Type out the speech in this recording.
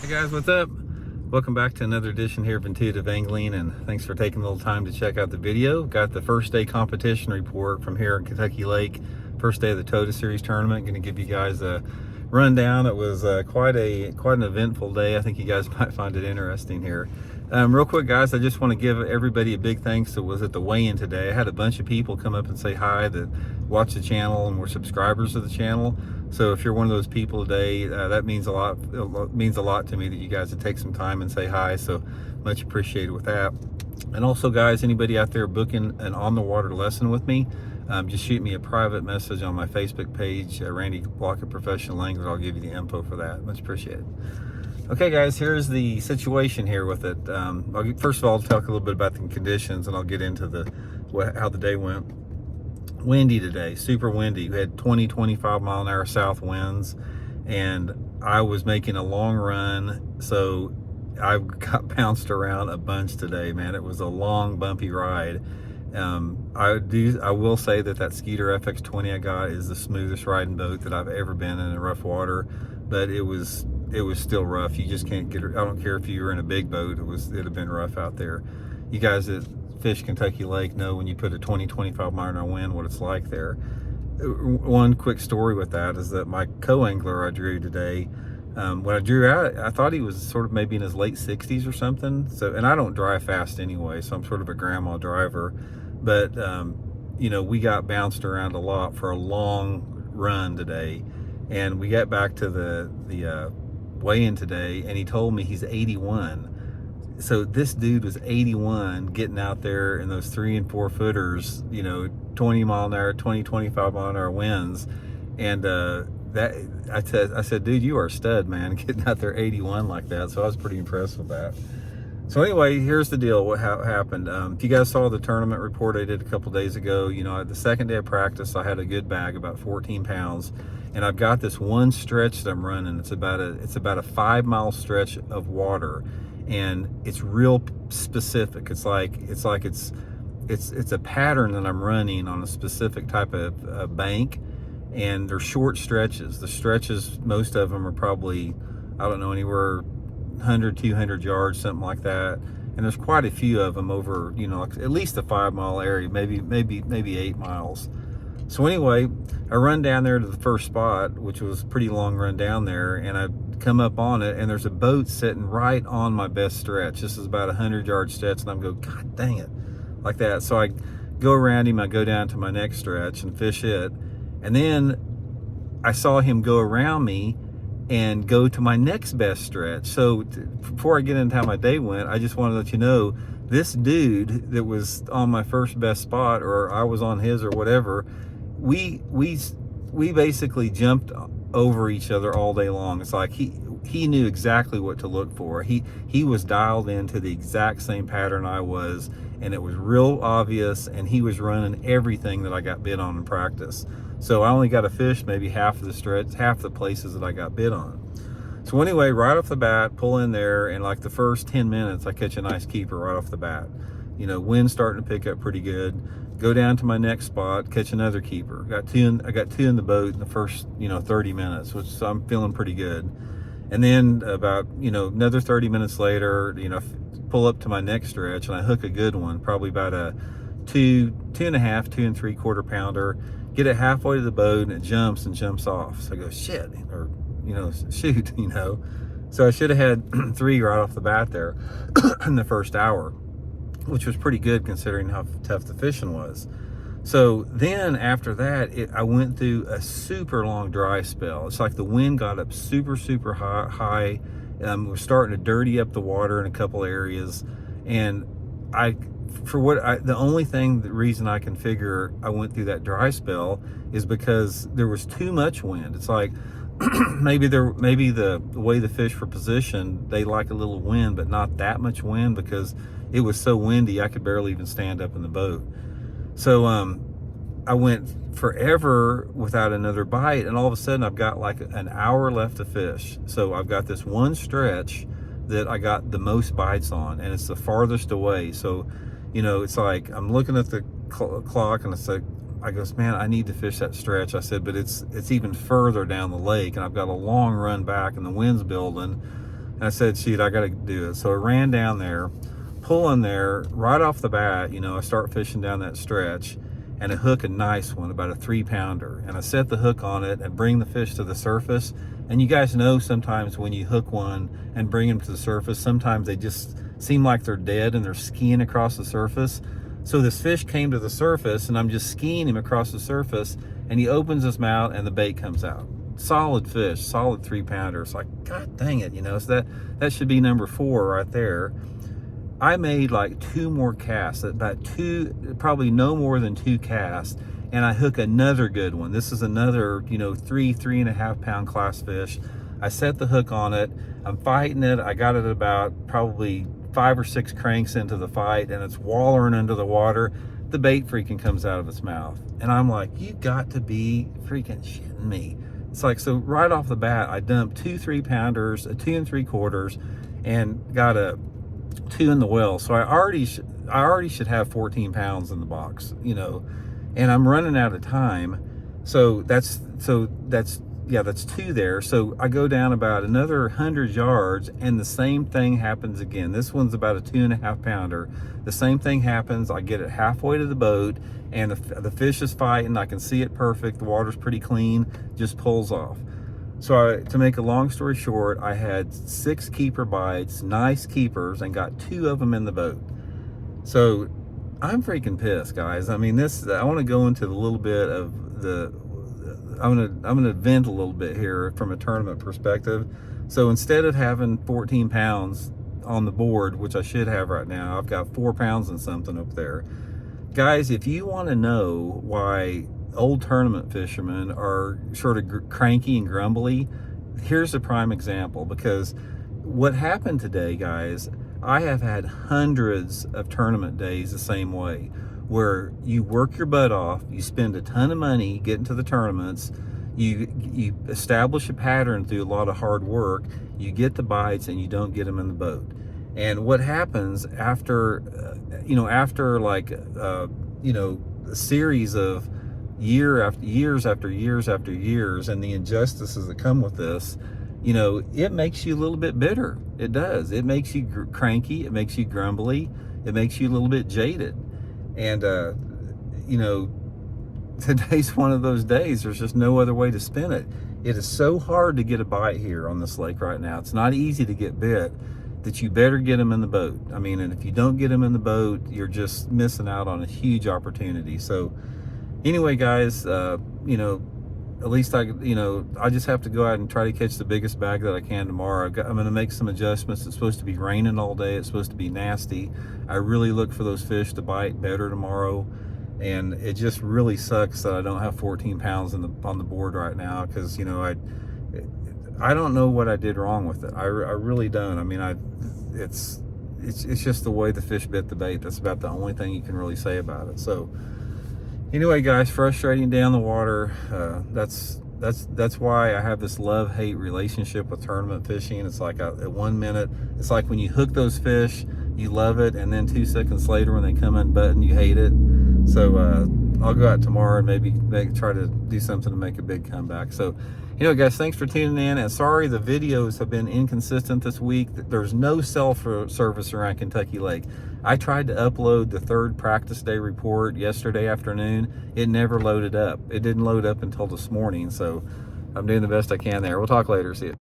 Hey guys, what's up? Welcome back to another edition here of Intuitive Angling, and thanks for taking a little time to check out the video. Got the first day competition report from here in Kentucky Lake, first day of the TOTA Series tournament. Going to give you guys a rundown. It was quite an eventful day. I think you guys might find it interesting here. Real quick, guys, I just want to give everybody a big thanks that was at the weigh-in today. I had a bunch of people come up and say hi that watch the channel and were subscribers of the channel. So if you're one of those people today, that means a lot. It means a lot to me that you guys would take some time and say hi. So much appreciated with that. And also, guys, anybody out there booking an on-the-water lesson with me, just shoot me a private message on my Facebook page, Randy Blockett Professional Angler. I'll give you the info for that. Much appreciated. Okay, guys, here's the situation here with it. First of all, I'll talk a little bit about the conditions, and I'll get into how the day went. Windy today, super windy. We had 20-25 mile an hour south winds, and I was making a long run, so I got bounced around a bunch today, man. It was a long, bumpy ride. I will say that Skeeter FX20 I got is the smoothest riding boat that I've ever been in rough water, but it was still rough. You just can't get it. I don't care if you were in a big boat, it'd have been rough out there. You guys that fish Kentucky Lake know when you put a 20-25 mile an hour wind what it's like there. One quick story with that is that my co-angler I drew today, when I drew out, I thought he was sort of maybe in his late 60s or something. So, and I don't drive fast anyway, so I'm sort of a grandma driver. But you know, we got bounced around a lot for a long run today, and we got back to the weigh-in today, and he told me he's 81. So this dude was 81 getting out there in those 3 and 4 footers, you know, 20 mile an hour, 20-25 mile an hour winds. And I said, dude, you are a stud, man, getting out there 81 like that. So I was pretty impressed with that. So anyway, here's the deal, what happened. If you guys saw the tournament report I did a couple days ago, you know, the second day of practice, I had a good bag, about 14 pounds. And I've got this one stretch that I'm running. It's about a 5 mile stretch of water. And it's real specific. It's a pattern that I'm running on a specific type of bank, and they're short stretches. The stretches, most of them are probably, I don't know, anywhere 100, 200 yards, something like that. And there's quite a few of them over, you know, at least a 5 mile area, maybe 8 miles. So anyway, I run down there to the first spot, which was a pretty long run down there, and I come up on it, and there's a boat sitting right on my best stretch. This is about a 100-yard stretch, and I'm going, God dang it, like that. So I go around him, I go down to my next stretch and fish it, and then I saw him go around me and go to my next best stretch. So before I get into how my day went, I just want to let you know, this dude that was on my first best spot, or I was on his or whatever, we basically jumped over each other all day long. It's like he knew exactly what to look for. He was dialed into the exact same pattern I was, and it was real obvious, and he was running everything that I got bid on in practice. So I only got to fish maybe half of the stretch, half the places that I got bid on. So anyway, right off the bat, pull in there, and like the first 10 minutes, I catch a nice keeper right off the bat. You know, wind's starting to pick up pretty good. Go down to my next spot, catch another keeper. I got two in the boat in the first, 30 minutes, which I'm feeling pretty good. And then about, another 30 minutes later, pull up to my next stretch, and I hook a good one, probably about a 2.5, 2 3/4 pounder. Get it halfway to the boat, and it jumps off. So I go, shit, or shoot, So I should have had 3 right off the bat there in the first hour, which was pretty good considering how tough the fishing was. So then after that, I went through a super long dry spell. It's like the wind got up super, super high. We're starting to dirty up the water in a couple areas. And the reason I can figure I went through that dry spell is because there was too much wind. It's like, maybe the way the fish were positioned, they like a little wind, but not that much wind, because it was so windy I could barely even stand up in the boat. So I went forever without another bite, and all of a sudden I've got like an hour left to fish. So I've got this one stretch that I got the most bites on, and it's the farthest away. So it's like I'm looking at the clock, and it's like, I goes, man, I need to fish that stretch. I said, but it's even further down the lake, and I've got a long run back, and the wind's building. And I said, shoot, I got to do it. So I ran down there, pull in there right off the bat. You know, I start fishing down that stretch and I hook a nice one, about a 3-pounder. And I set the hook on it and bring the fish to the surface. And you guys know sometimes when you hook one and bring them to the surface, sometimes they just seem like they're dead and they're skiing across the surface. So this fish came to the surface and I'm just skiing him across the surface, and he opens his mouth and the bait comes out. Solid fish, solid 3-pounder. It's like, God dang it, you know, so that should be number 4 right there. I made like 2 more casts, about 2, probably no more than 2 casts, and I hook another good one. This is another, you know, 3.5 pound class fish. I set the hook on it, I'm fighting it. I got it about probably 5 or 6 cranks into the fight, and it's wallering into the water. The bait freaking comes out of its mouth. And I'm like, you got to be freaking shitting me. It's like, so right off the bat, I dumped 2 3-pounders, a 2 3/4, and got a 2 in the well. So I already should have 14 pounds in the box, you know, and I'm running out of time. So that's 2 there. So I go down about another 100 yards and the same thing happens again. This one's about a 2.5 pounder. The same thing happens. I get it halfway to the boat and the fish is fighting. I can see it perfect. The water's pretty clean, just pulls off. So to make a long story short, I had 6 keeper bites, nice keepers, and got 2 of them in the boat. So I'm freaking pissed, guys. I mean, I want to go into a little bit of I'm gonna vent a little bit here from a tournament perspective. So instead of having 14 pounds on the board, which I should have right now, I've got 4 pounds and something up there. Guys, if you want to know why old tournament fishermen are sort of cranky and grumbly, here's a prime example. Because what happened today, guys, I have had hundreds of tournament days the same way, where you work your butt off, you spend a ton of money getting to the tournaments, you establish a pattern through a lot of hard work, you get the bites and you don't get them in the boat. And what happens after, after like, a series of years after years and the injustices that come with this, you know, it makes you a little bit bitter. It does. It makes you cranky. It makes you grumbly. It makes you a little bit jaded. And, today's one of those days. There's just no other way to spin it. It is so hard to get a bite here on this lake right now. It's not easy to get bit, that you better get them in the boat. I mean, and if you don't get them in the boat, you're just missing out on a huge opportunity. So anyway, guys, at least I just have to go out and try to catch the biggest bag that I can tomorrow. I'm going to make some adjustments. It's supposed to be raining all day. It's supposed to be nasty. I really look for those fish to bite better tomorrow. And it just really sucks that I don't have 14 pounds on the board right now, because, I don't know what I did wrong with it. I really don't. I mean, it's just the way the fish bit the bait. That's about the only thing you can really say about it. So anyway, guys, frustrating down the water. That's why I have this love-hate relationship with tournament fishing. It's like at 1 minute, it's like when you hook those fish, you love it, and then 2 seconds later when they come unbuttoned, you hate it. So I'll go out tomorrow and maybe try to do something to make a big comeback. So guys, thanks for tuning in, and sorry the videos have been inconsistent this week. There's no cell service around Kentucky Lake. I tried to upload the 3rd practice day report yesterday afternoon. It never loaded up. It didn't load up until this morning, so I'm doing the best I can there. We'll talk later. See you.